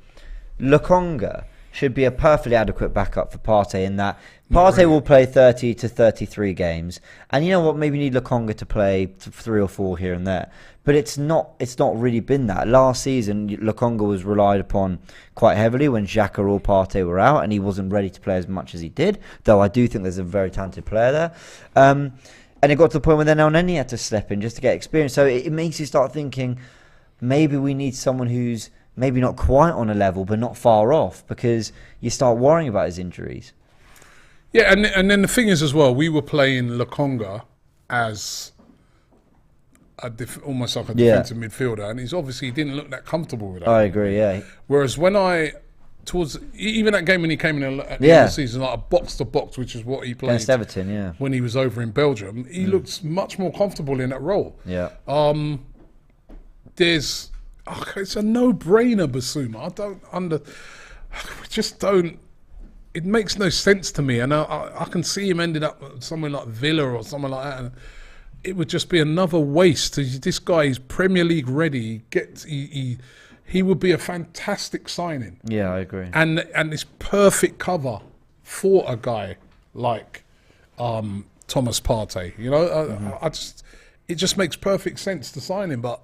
Lokonga should be a perfectly adequate backup for Partey in that Partey will play 30 to 33 games, and you know what? Maybe you need Lokonga to play 3 or 4 here and there, but it's not really been that. Last season, Lokonga was relied upon quite heavily when Xhaka or Partey were out, and he wasn't ready to play as much as he did. Though I do think there's a very talented player there, and it got to the point where then El Neni had to step in just to get experience. So it makes you start thinking maybe we need someone who's maybe not quite on a level, but not far off, because you start worrying about his injuries. Yeah, and then the thing is as well, we were playing Lokonga as almost like a defensive midfielder, and he didn't look that comfortable with that. I agree, yeah. Whereas when even that game when he came in at the end of the season, like a box to box, which is what he played against Everton, when he was over in Belgium, he looked much more comfortable in that role. Yeah. It's a no-brainer, Basuma. It makes no sense to me, and I can see him ending up somewhere like Villa or somewhere like that, and it would just be another waste. This guy is Premier League ready. He would be a fantastic signing. Yeah, I agree. And this perfect cover for a guy like Thomas Partey. You know, it just makes perfect sense to sign him, but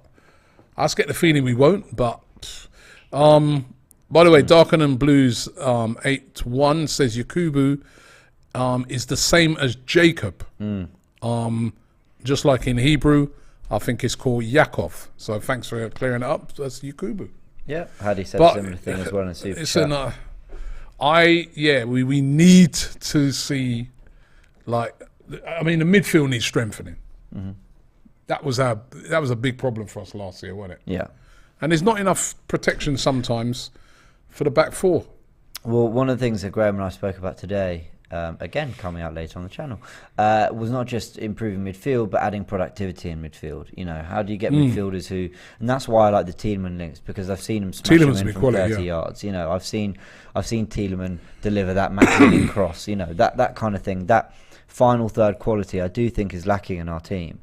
I just get the feeling we won't. But by the way, Darken and Blues 8-1 says Yakubu is the same as Jacob. Just like in Hebrew, I think it's called Yaakov. So thanks for clearing it up. That's Yakubu. Yeah, Hadi said a similar thing as well in Super Chat. We need to see, the midfield needs strengthening. Mm-hmm. That was a big problem for us last year, wasn't it? Yeah. And there's not enough protection sometimes for the back four. Well, one of the things that Graham and I spoke about today, again coming out later on the channel, was not just improving midfield, but adding productivity in midfield. You know, how do you get midfielders who, and that's why I like the Tielemans links, because I've seen him smash him in from 30 yards. You know, I've seen Tielemans deliver that match-winning cross. You know, that kind of thing. That final third quality, I do think, is lacking in our team.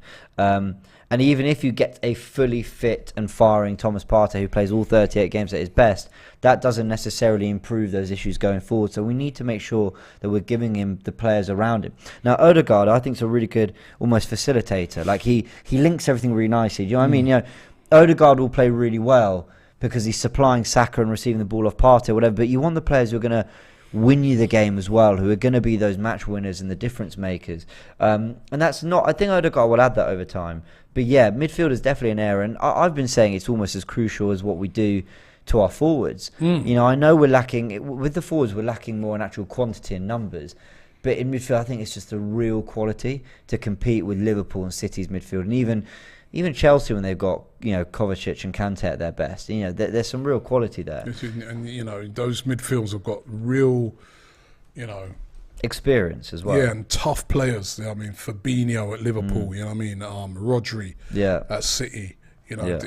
And even if you get a fully fit and firing Thomas Partey who plays all 38 games at his best, that doesn't necessarily improve those issues going forward. So we need to make sure that we're giving him the players around him. Now, Odegaard, I think, is a really good almost facilitator. Like, he links everything really nicely. Do you know what I mean? You know, Odegaard will play really well because he's supplying Saka and receiving the ball off Partey or whatever, but you want the players who are going to win you the game as well, who are going to be those match winners and the difference makers. And that's not, I think Odegaard will add that over time. But yeah, midfield is definitely an area, and I've been saying it's almost as crucial as what we do to our forwards. You know, I know we're lacking, with the forwards, we're lacking more in actual quantity and numbers. But in midfield, I think it's just the real quality to compete with Liverpool and City's midfield. And even Chelsea, when they've got, you know, Kovacic and Kante at their best, you know, there's some real quality there. And, you know, those midfields have got real, you know, experience as well. Yeah, and tough players. I mean, Fabinho at Liverpool, you know what I mean? Rodri at City, you know,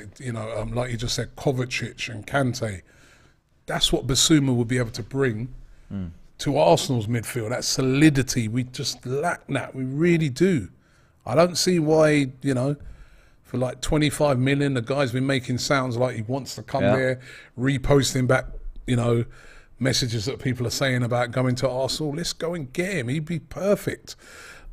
like you just said, Kovacic and Kante. That's what Basuma would be able to bring to Arsenal's midfield, that solidity. We just lack that. We really do. I don't see why, you know, for like 25 million, the guy's been making sounds like he wants to come there, reposting back, you know, messages that people are saying about going to Arsenal. Let's go and get him. He'd be perfect.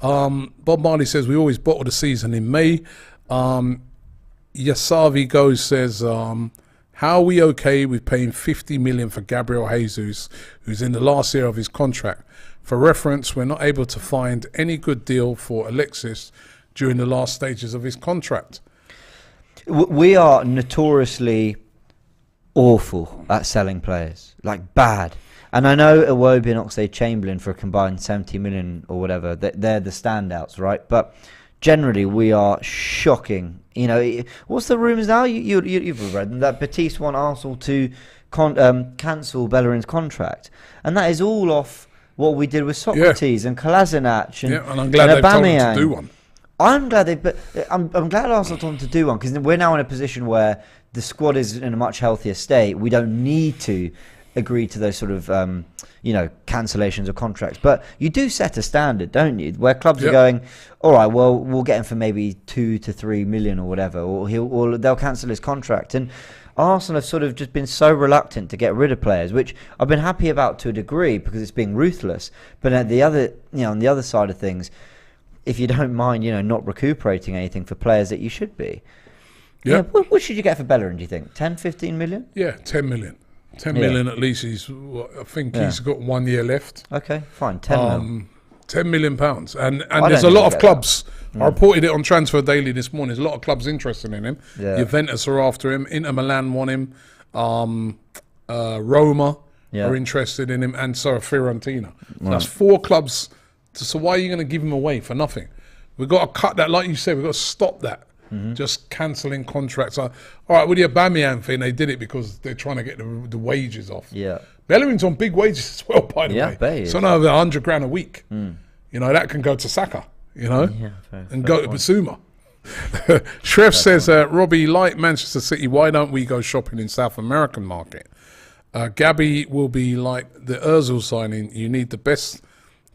Bob Marley says we always bottle the season in May. Yasavi Goes says, how are we okay with paying 50 million for Gabriel Jesus, who's in the last year of his contract? For reference, we're not able to find any good deal for Alexis during the last stages of his contract. We are notoriously awful at selling players, like bad. And I know Iwobi and Oxlade-Chamberlain for a combined 70 million or whatever, they're the standouts, right? But generally we are shocking. You know, what's the rumours now? You've read them, that Batiste want Arsenal to cancel Bellerin's contract, and that is all off what we did with Socrates and Kolasinac and I'm glad they've told him to do one. I'm glad I'm glad Arsenal told him to do one, because we're now in a position where the squad is in a much healthier state. We don't need to agree to those sort of, you know, cancellations of contracts. But you do set a standard, don't you? Where clubs are going, all right, well, we'll get him for maybe 2 to 3 million or whatever, or they'll cancel his contract. And Arsenal have sort of just been so reluctant to get rid of players, which I've been happy about to a degree because it's being ruthless. But at the other, on the other side of things, if you don't mind, not recuperating anything for players that you should be. Yeah. What should you get for Bellerin, do you think? 10, 15 million? Yeah, 10 million. 10 million at least. I think he's got 1 year left. Okay, fine. 10 million. £10 million. And there's a lot of clubs. I reported it on Transfer Daily this morning. There's a lot of clubs interested in him. Yeah. Juventus are after him. Inter Milan want him. Roma are interested in him. And so are Fiorentina. So that's 4 clubs. So why are you going to give him away for nothing? We've got to cut that, like you said, we've got to stop that. Just cancelling contracts. All right, with the Aubameyang thing, they did it because they're trying to get the wages off. Yeah. Bellerin's on big wages as well, by the way. So now over £100,000 a week. That can go to Saka, and go to Basuma. Shref says, Robbie, like Manchester City, why don't we go shopping in South American market? Gabby will be like the Ozil signing. You need the best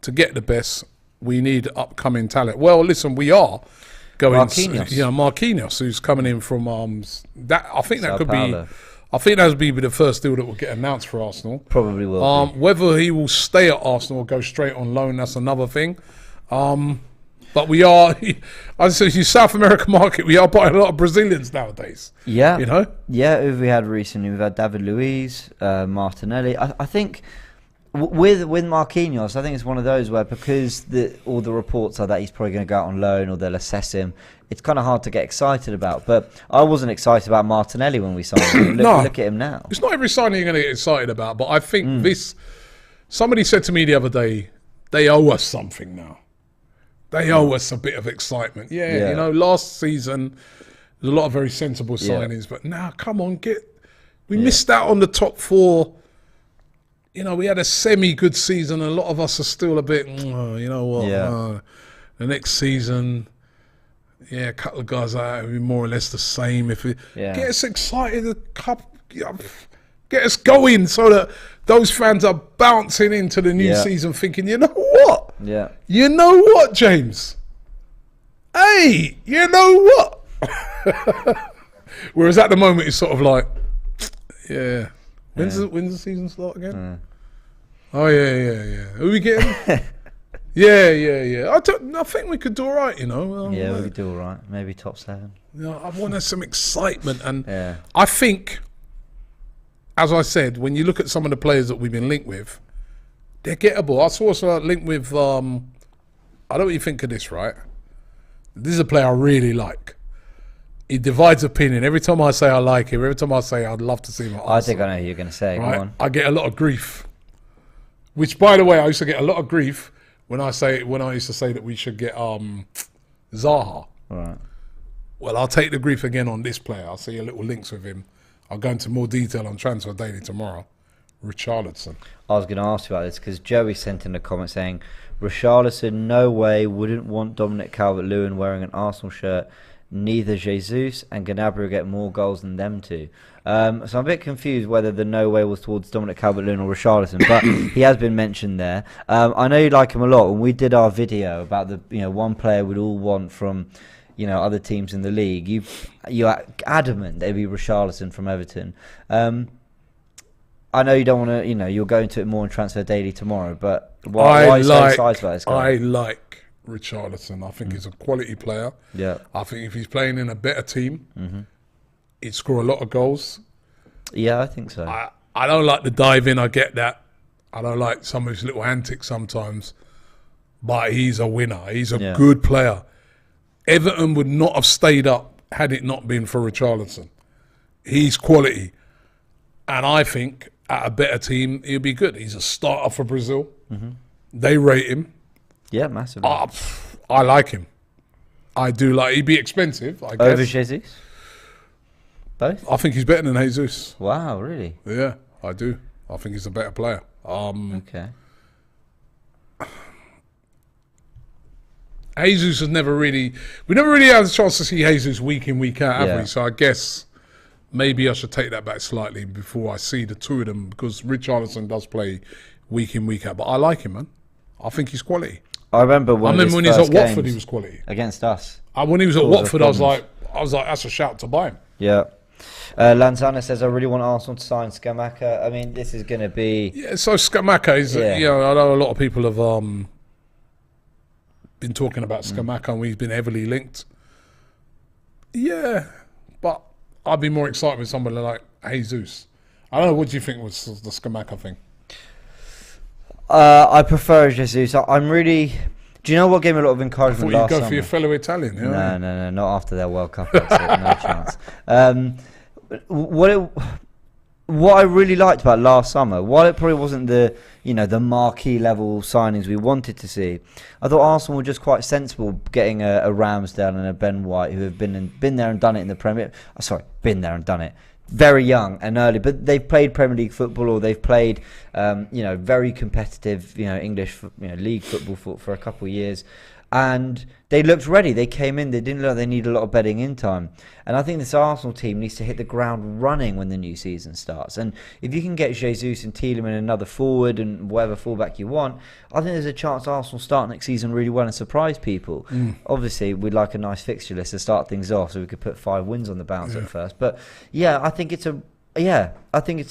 to get the best. We need upcoming talent. Well, listen, we are going. Marquinhos, who's coming in from that. I think that could be. I think that would be the first deal that will get announced for Arsenal. Probably will. Whether he will stay at Arsenal or go straight on loan, that's another thing. But we are, as I say, South American market, we are buying a lot of Brazilians nowadays. Yeah. Yeah, who we had recently? We've had David Luiz, Martinelli. I think with Marquinhos, I think it's one of those where because all the reports are that he's probably going to go out on loan or they'll assess him, it's kind of hard to get excited about. But I wasn't excited about Martinelli when we signed him. Look at him now. It's not every signing you're going to get excited about, but I think somebody said to me the other day, they owe us something now. They owe us a bit of excitement. Last season, there's a lot of very sensible signings, but now, come on, we missed out on the top 4. We had a semi-good season, and a lot of us are still a bit, you know what, the next season, a couple of guys are more or less the same. Get us excited, get us going so that those fans are bouncing into the new season thinking, you know what? Yeah. You know what, James? Hey, you know what? Whereas at the moment, it's sort of like, When's the season start again? Oh, yeah. Who are we getting? Yeah. I think we could do all right, we could do all right. Maybe top 7. I want some excitement. And I think, as I said, when you look at some of the players that we've been linked with, they're gettable. I saw a link with, I don't know what you think of this, right? This is a player I really like. He divides opinion. Every time I say I like him, every time I say I'd love to see him at Arsenal, I think I know who you're going to say. Right? Go on. I get a lot of grief. Which, by the way, I used to get a lot of grief when I used to say that we should get Zaha. Right. Well, I'll take the grief again on this player. I'll see your little links with him. I'll go into more detail on Transfer Daily tomorrow. Richarlison. I was going to ask you about this because Joey sent in a comment saying, Richarlison, no way, wouldn't want Dominic Calvert-Lewin wearing an Arsenal shirt. Neither Jesus and Gnabry get more goals than them two. So I'm a bit confused whether the no way was towards Dominic Calvert-Lewin or Richarlison, but he has been mentioned there. I know you like him a lot. When we did our video about the one player we'd all want from other teams in the league, you're adamant they'd be Richarlison from Everton. I know you don't want to, you'll go into it more in Transfer Daily tomorrow, but why are you so excited about this guy? I like Richarlison. I think he's a quality player. Yeah. I think if he's playing in a better team, he'd score a lot of goals. Yeah, I think so. I don't like the dive in. I get that. I don't like some of his little antics sometimes, but he's a winner. He's a good player. Everton would not have stayed up had it not been for Richarlison. He's quality. And I think at a better team, he'll be good. He's a starter for Brazil. They rate him. Yeah, massively. I like him. I do like. He'd be expensive, I guess. Over Jesus? Both? I think he's better than Jesus. Wow, really? Yeah, I do. I think he's a better player. Okay. Jesus has never really... We never really had a chance to see Jesus week in, week out, have we? So I guess maybe I should take that back slightly before I see the two of them, because Richarlison does play week in, week out. But I like him, man. I think he's quality. I remember when he was at Watford, he was quality. Against us. When he was at Watford, I was like, that's a shout to buy him. Yeah. Lanzana says, I really want Arsenal to sign Scamacca. I mean, this is going to be... Yeah, so Scamacca is, I know a lot of people have been talking about Scamacca and we've been heavily linked. Yeah, but I'd be more excited with somebody like Jesus. I don't know, what do you think was the Scamacca thing? I prefer Jesus. I'm really... Do you know what gave me a lot of encouragement last summer? I thought you'd go for your fellow Italian. No, not after their World Cup exit. No chance. What I really liked about last summer, while it probably wasn't the marquee level signings we wanted to see, I thought Arsenal were just quite sensible getting a Ramsdale and a Ben White who have been there and done it in the Premier. Been there and done it. Very young and early, but they've played Premier League football, or they've played, very competitive, English, league football for a couple of years, and they looked ready. They came in. They didn't look like they need a lot of bedding in time, and I think this Arsenal team needs to hit the ground running when the new season starts. And if you can get Jesus and Tielemans another forward and whatever fullback you want, I think there's a chance Arsenal start next season really well and surprise people. Obviously, we'd like a nice fixture list to start things off, so we could put 5 wins on the bounce at first. But I think it's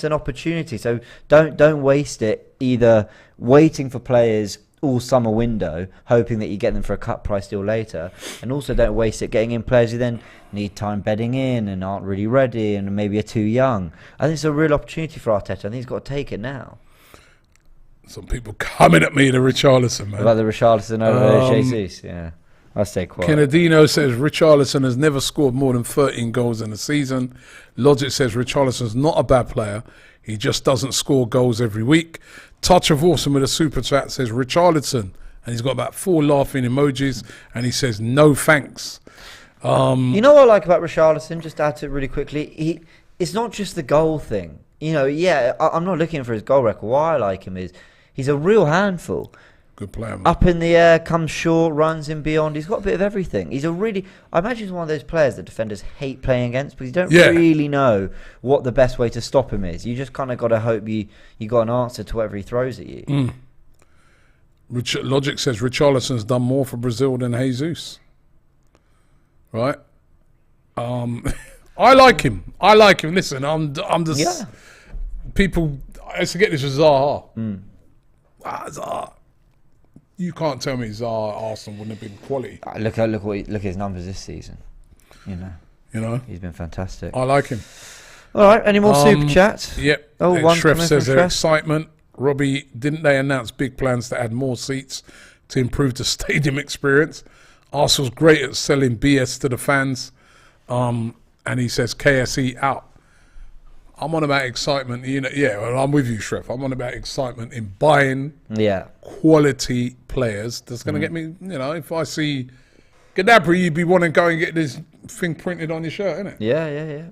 an opportunity. So don't waste it either waiting for players all summer window, hoping that you get them for a cut price deal later, and also don't waste it getting in players who then need time bedding in and aren't really ready and maybe are too young. I think it's a real opportunity for Arteta. I think he's got to take it now. Some people coming at me, the Richarlison, man. About the Richarlison over Jesus, yeah. I'll stay quiet. Kennedino says Richarlison has never scored more than 13 goals in a season. Logic says Richarlison's not a bad player. He just doesn't score goals every week. Touch of Awesome with a super chat says Richarlison, and he's got about 4 laughing emojis, and he says no thanks. You know what I like about Richarlison? Just to add to it really quickly, it's not just the goal thing. I'm not looking for his goal record. Why I like him is he's a real handful. Good player, man. Up in the air, comes short, runs in beyond. He's got a bit of everything. I imagine he's one of those players that defenders hate playing against because you don't really know what the best way to stop him is. You just kind of got to hope you got an answer to whatever he throws at you. Logic says Richarlison's done more for Brazil than Jesus. Right? I like him. Listen, I'm just... Yeah. People... I used to get this with Zaha. Zaha. You can't tell me Zaha Arsenal wouldn't have been quality. Look at his numbers this season. You know, he's been fantastic. I like him. All right, any more super chats? Yep. Shref says their excitement. Robbie, didn't they announce big plans to add more seats to improve the stadium experience? Arsenal's great at selling BS to the fans. And he says KSE out. I'm on about excitement, I'm with you, Shref. I'm on about excitement in buying quality players. That's going to get me, if I see Gnabry, you'd be wanting to go and get this thing printed on your shirt, innit? Yeah.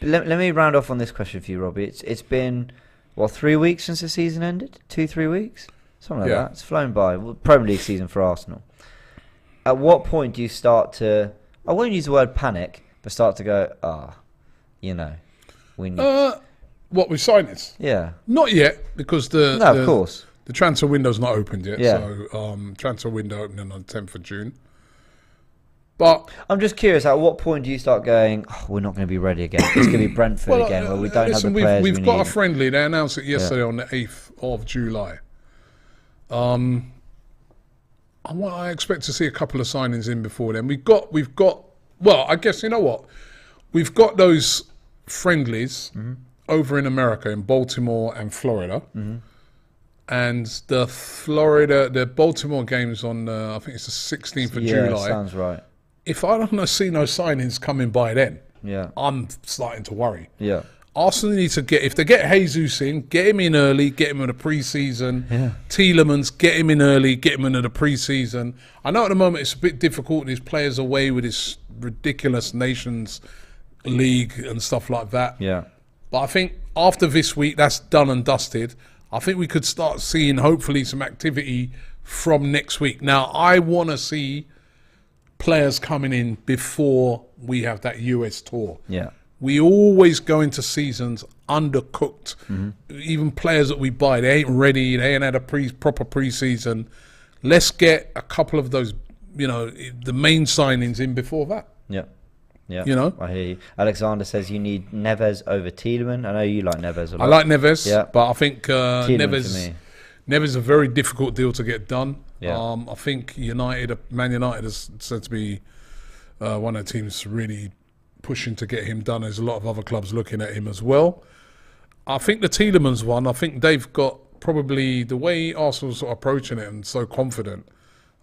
Let me round off on this question for you, Robbie. It's been, 3 weeks since the season ended? 2-3 weeks? Something like that. It's flown by. Premier League season for Arsenal. At what point do you start to, I won't use the word panic, but start to go, we need what with signings? Yeah. Not yet, because of course. The transfer window's not opened yet. Yeah. So transfer window opening on the 10th of June. But I'm just curious, at what point do you start going, we're not going to be ready again? It's going to be Brentford again, where we don't have the players we've got a friendly. They announced it yesterday on the 8th of July. I expect to see a couple of signings in before then. We've got. Well, I guess you know what, we've got those friendlies over in America, in Baltimore and Florida, and the Baltimore game's on I think it's the 16th of July. Sounds right. If I don't see no signings coming by then, I'm starting to worry. Arsenal needs to if they get Jesus in, get him in early, get him in the pre-season. Tielemans, get him in early, get him into the pre-season. I know at the moment it's a bit difficult, these players away with this ridiculous Nations League and stuff like that. But I think after this week, that's done and dusted. I think we could start seeing hopefully some activity from next week. Now, I want to see players coming in before we have that US tour. We always go into seasons undercooked. Even players that we buy, they ain't ready. They ain't had a proper pre-season. Let's get a couple of those, the main signings in before that. Yeah, you know. I hear you. Alexander says you need Neves over Tielemans. I know you like Neves a lot. I like Neves, Yeah. but I think Tielemans for me. Neves is a very difficult deal to get done. Yeah. I think Man United is said to be one of the teams really pushing to get him done. There's a lot of other clubs looking at him as well. I think the Tielemans one, I think they've got probably the way Arsenal's sort of approaching it and so confident.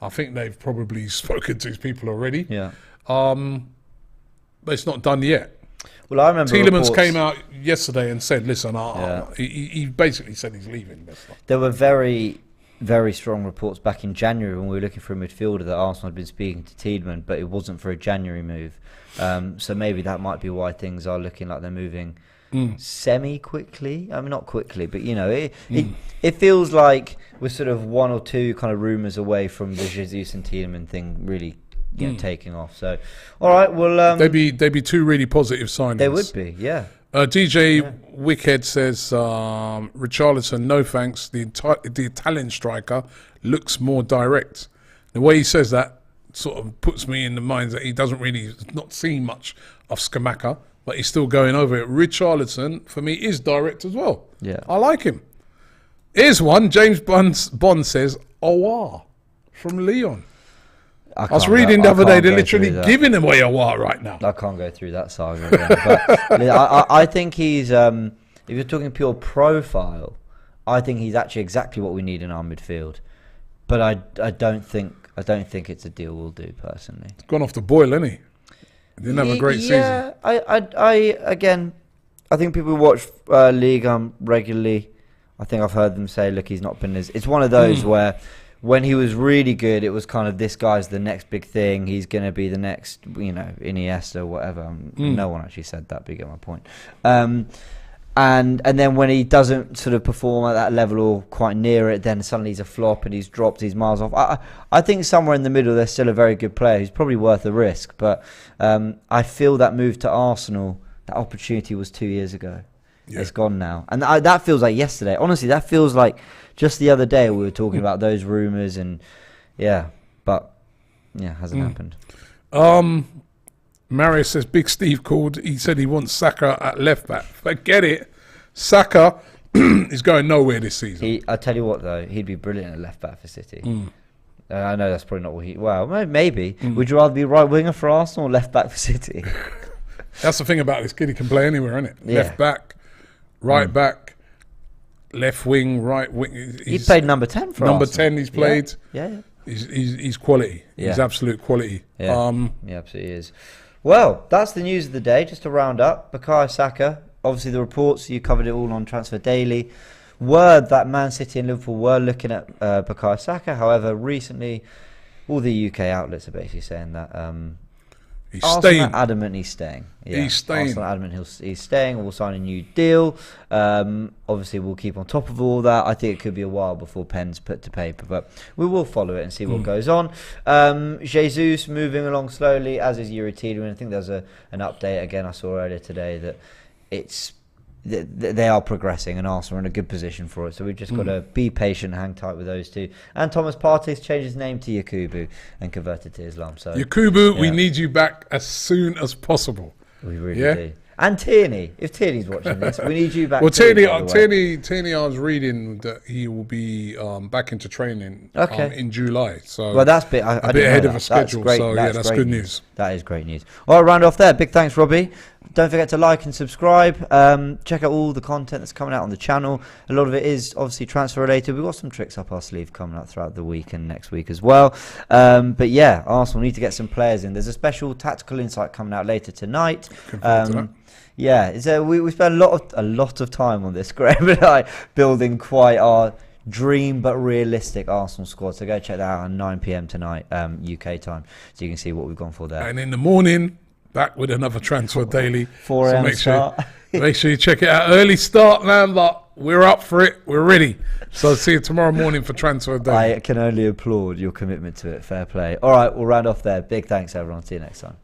I think they've probably spoken to his people already. Yeah. But it's not done yet. Well, I remember Tielemans came out yesterday and said, "Listen, Yeah. he basically said he's leaving." There were very, very strong reports back in January when we were looking for a midfielder that Arsenal had been speaking to Tielemans, but it wasn't for a January move. So maybe that might be why things are looking like they're moving semi-quickly. I mean, not quickly, but, you know, it feels like we're sort of one or two kind of rumours away from the Jesus and Tielemans thing really taking off. So, all right, well... they'd be two really positive signings. They would be, yeah. DJ Wickhead says, Richarlison, no thanks. The Italian striker looks more direct. The way he says that sort of puts me in the mind that he doesn't really not seen much of Scamacca, but he's still going over it. Richarlison, for me, is direct as well. Yeah. I like him. Here's one. James Bond says, Aouar from Lyon. I was reading the other day, they're literally giving away Aouar right now. I can't go through that saga again. But I think he's, if you're talking pure profile, I think he's actually exactly what we need in our midfield. But I don't think it's a deal we'll do personally. He's gone off the boil, hasn't he? He didn't have a great season. Yeah, I think people who watch League regularly, I think I've heard them say, look, he's not been as... It's one of those where when he was really good, it was kind of, this guy's the next big thing. He's going to be the next, Iniesta or whatever. No one actually said that, but you get my point. And then when he doesn't sort of perform at that level or quite near it, then suddenly he's a flop and he's dropped, he's miles off. I think somewhere in the middle, there's still a very good player who's probably worth a risk. But I feel that move to Arsenal, that opportunity was 2 years ago. Yeah. It's gone now. And that feels like yesterday. Honestly, that feels like just the other day we were talking about those rumours and hasn't happened. Marius says, Big Steve called. He said he wants Saka at left back. Forget it. Saka is going nowhere this season. I tell you what, though, he'd be brilliant at left back for City. I know that's probably not what he... Well, maybe. Would you rather be right winger for Arsenal or left back for City? That's the thing about this kid. He can play anywhere, isn't it? Yeah. Left back, right back, left wing, right wing. He played number 10 for Number Arsenal. 10 he's played. Yeah. He's quality. Yeah. He's absolute quality. Yeah. He absolutely is. Well, that's the news of the day. Just to round up, Bukayo Saka. Obviously, the reports, you covered it all on Transfer Daily. Word that Man City and Liverpool were looking at Bukayo Saka. However, recently, all the UK outlets are basically saying that he's Arsenal staying. are adamant he's staying. Yeah, he's staying. Arsenal are adamant he's staying. We'll sign a new deal. Obviously, we'll keep on top of all that. I think it could be a while before pen's put to paper, but we will follow it and see what goes on. Jesus moving along slowly, as is Yuri Tielemans. I think there's an update again I saw earlier today that they are progressing and Arsenal are in a good position for it. So we've just got to be patient, hang tight with those two. And Thomas Partey's changed his name to Yakubu and converted to Islam. So Yakubu, we need you back as soon as possible. We really do. And Tierney, if Tierney's watching this, we need you back. Well, Tierney, I was reading that he will be back into training in July. So that's a bit ahead of a schedule. That's good news. That is great news. All right, round off there. Big thanks, Robbie. Don't forget to like and subscribe. Check out all the content that's coming out on the channel. A lot of it is obviously transfer related. We've got some tricks up our sleeve coming out throughout the week and next week as well. But yeah, Arsenal need to get some players in. There's a special tactical insight coming out later tonight. Yeah, we spent a lot of time on this, Graham and I, building quite our dream but realistic Arsenal squad. So go check that out at 9 p.m. tonight, UK time, so you can see what we've gone for there. And in the morning, back with another Transfer Daily. 4 a.m. start. Make sure you check it out. Early start, man, but we're up for it. We're ready. So I'll see you tomorrow morning for Transfer Daily. I can only applaud your commitment to it. Fair play. All right, we'll round off there. Big thanks, everyone. See you next time.